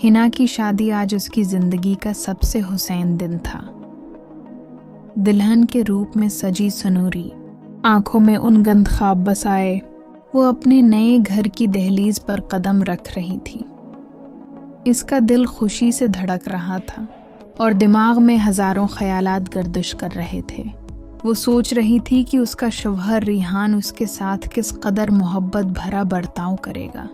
हिना की शादी आज उसकी जिंदगी का सबसे हुसैन दिन था। दुल्हन के रूप में सजी सनूरी, आंखों में उनगंद ख्वाब बसाए, वो अपने नए घर की दहलीज पर कदम रख रही थी। इसका दिल खुशी से धड़क रहा था और दिमाग में हजारों ख्यालात गर्दिश कर रहे थे। वो सोच रही थी कि उसका शौहर रिहान उसके साथ किस कदर मोहब्बत भरा बर्ताव करेगा।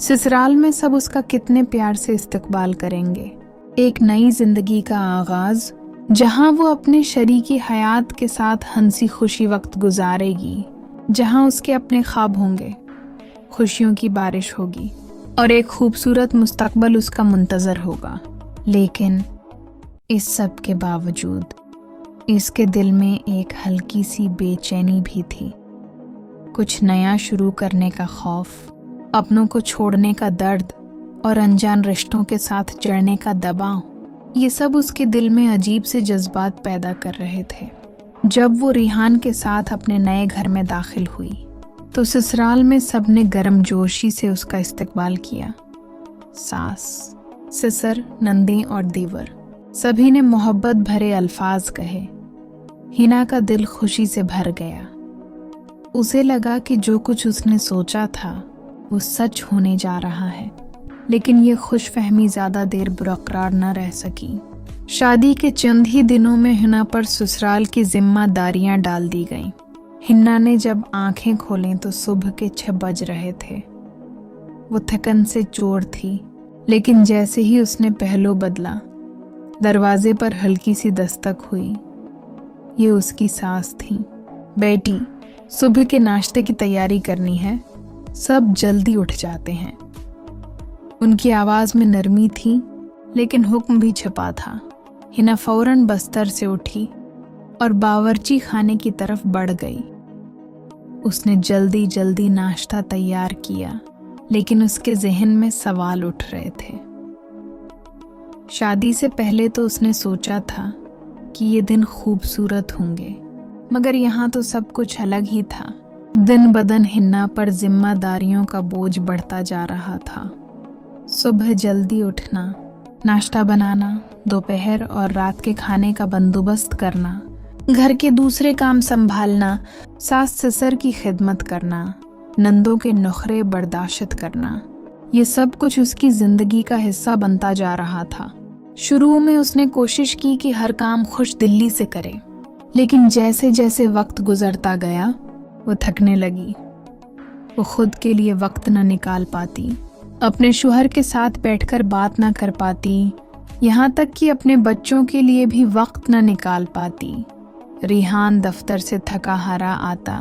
ससुराल में सब उसका कितने प्यार से इस्तकबाल करेंगे। एक नई जिंदगी का आगाज, जहां वो अपने शरीकी हयात के साथ हंसी खुशी वक्त गुजारेगी, जहां उसके अपने ख्वाब होंगे, खुशियों की बारिश होगी और एक खूबसूरत मुस्तकबल उसका मुंतजर होगा। लेकिन इस सब के बावजूद इसके दिल में एक हल्की सी बेचैनी भी थी। कुछ नया शुरू करने का खौफ, अपनों को छोड़ने का दर्द और अनजान रिश्तों के साथ जड़ने का दबाव, ये सब उसके दिल में अजीब से जज्बात पैदा कर रहे थे। जब वो रिहान के साथ अपने नए घर में दाखिल हुई तो ससुराल में सबने गर्मजोशी से उसका इस्तकबाल किया। सास, ससुर, नंदी और दीवर, सभी ने मोहब्बत भरे अल्फाज कहे। हिना का दिल खुशी से भर गया। उसे लगा कि जो कुछ उसने सोचा था वो सच होने जा रहा है। लेकिन ये खुशफहमी ज्यादा देर बरकरार न रह सकी। शादी के चंद ही दिनों में हिना पर ससुराल की जिम्मेदारियां डाल दी गईं। हिना ने जब आंखें खोलें तो सुबह के 6 बज रहे थे। वो थकन से चोर थी, लेकिन जैसे ही उसने पहलू बदला, दरवाजे पर हल्की सी दस्तक हुई। ये उसकी सास थी। बेटी, सुबह के नाश्ते की तैयारी करनी है, सब जल्दी उठ जाते हैं। उनकी आवाज में नरमी थी, लेकिन हुक्म भी छिपा था। हिना फौरन बस्तर से उठी और बावर्ची खाने की तरफ बढ़ गई। उसने जल्दी जल्दी नाश्ता तैयार किया, लेकिन उसके जहन में सवाल उठ रहे थे। शादी से पहले तो उसने सोचा था कि ये दिन खूबसूरत होंगे, मगर यहाँ तो सब कुछ अलग ही था। दिन बदन हिन्ना पर जिम्मेदारियों का बोझ बढ़ता जा रहा था। सुबह जल्दी उठना, नाश्ता बनाना, दोपहर और रात के खाने का बंदोबस्त करना, घर के दूसरे काम संभालना, सास ससुर की खिदमत करना, नंदों के नखरे बर्दाश्त करना, ये सब कुछ उसकी जिंदगी का हिस्सा बनता जा रहा था। शुरू में उसने कोशिश की कि हर काम खुश दिली से करे, लेकिन जैसे जैसे वक्त गुजरता गया वो थकने लगी। वो खुद के लिए वक्त न निकाल पाती, अपने शौहर के साथ बैठकर बात न कर पाती, यहाँ तक कि अपने बच्चों के लिए भी वक्त न निकाल पाती। रिहान दफ्तर से थका हारा आता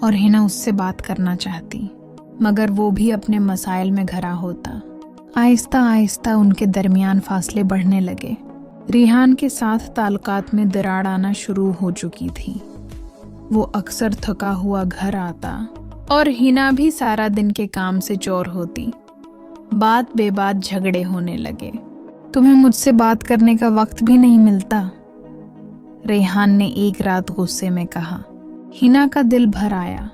और हिना उससे बात करना चाहती, मगर वो भी अपने मसाइल में घरा होता। आहिस्ता आहिस्ता उनके दरमियान फासले बढ़ने लगे। रिहान के साथ ताल्लुकात में दरार आना शुरू हो चुकी थी। वो अक्सर थका हुआ घर आता और हिना भी सारा दिन के काम से चोर होती। बात बेबात झगड़े होने लगे। तुम्हें मुझसे बात करने का वक्त भी नहीं मिलता, रेहान ने एक रात गुस्से में कहा। हिना का दिल भर आया।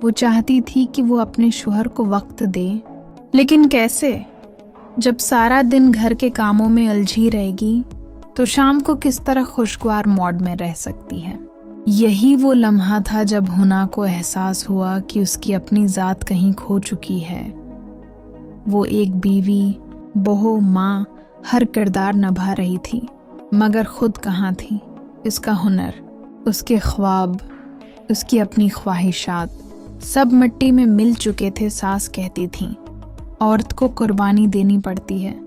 वो चाहती थी कि वो अपने शौहर को वक्त दे, लेकिन कैसे? जब सारा दिन घर के कामों में उलझी रहेगी तो शाम को किस तरह खुशगवार मूड में रह सकती है। यही वो लम्हा था जब हुना को एहसास हुआ कि उसकी अपनी जात कहीं खो चुकी है। वो एक बीवी, बहू, माँ हर किरदार निभा रही थी, मगर खुद कहाँ थी? उसका हुनर, उसके ख्वाब, उसकी अपनी ख्वाहिशात सब मिट्टी में मिल चुके थे। सास कहती थी औरत को कुर्बानी देनी पड़ती है,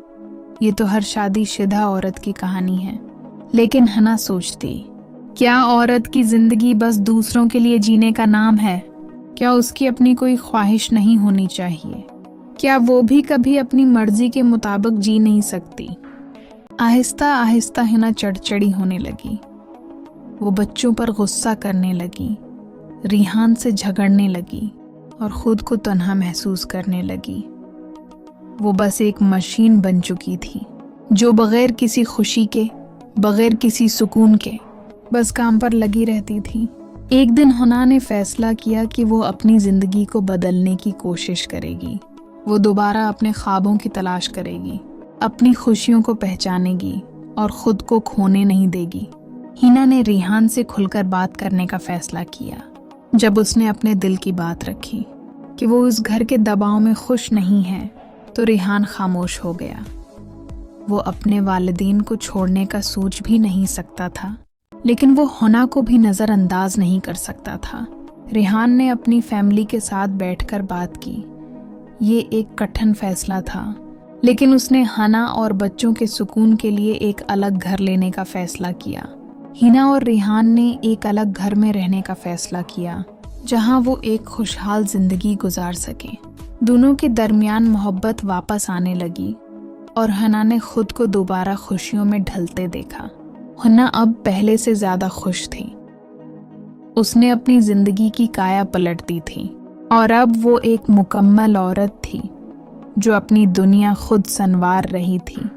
ये तो हर शादीशुदा औरत की कहानी है। लेकिन हना सोचती, क्या औरत की जिंदगी बस दूसरों के लिए जीने का नाम है? क्या उसकी अपनी कोई ख्वाहिश नहीं होनी चाहिए? क्या वो भी कभी अपनी मर्जी के मुताबिक जी नहीं सकती? आहिस्ता आहिस्ता हिना चढ़चढ़ी होने लगी। वो बच्चों पर गुस्सा करने लगी, रिहान से झगड़ने लगी और खुद को तन्हा महसूस करने लगी। वो बस एक मशीन बन चुकी थी जो बगैर किसी खुशी के, बगैर किसी सुकून के बस काम पर लगी रहती थी। एक दिन हुना ने फैसला किया कि वो अपनी जिंदगी को बदलने की कोशिश करेगी। वो दोबारा अपने ख्वाबों की तलाश करेगी। अपनी खुशियों को पहचानेगी और खुद को खोने नहीं देगी। हिना ने रिहान से खुलकर बात करने का फैसला किया। जब उसने अपने दिल की बात रखी कि वो उस घर के दबाव में खुश नहीं है, तो रिहान खामोश हो गया। वो अपने वालिदैन को छोड़ने का सोच भी नहीं सकता था, लेकिन वो हुना को भी नज़रअंदाज नहीं कर सकता था। रिहान ने अपनी फैमिली के साथ बैठकर बात की। ये एक कठिन फैसला था, लेकिन उसने हना और बच्चों के सुकून के लिए एक अलग घर लेने का फैसला किया। हिना और रिहान ने एक अलग घर में रहने का फैसला किया, जहां वो एक खुशहाल जिंदगी गुजार सकें। दोनों के दरमियान मोहब्बत वापस आने लगी और हना ने खुद को दोबारा खुशियों में ढलते देखा। हना अब पहले से ज्यादा खुश थी। उसने अपनी जिंदगी की काया पलट दी थी और अब वो एक मुकम्मल औरत थी जो अपनी दुनिया खुद संवार रही थी।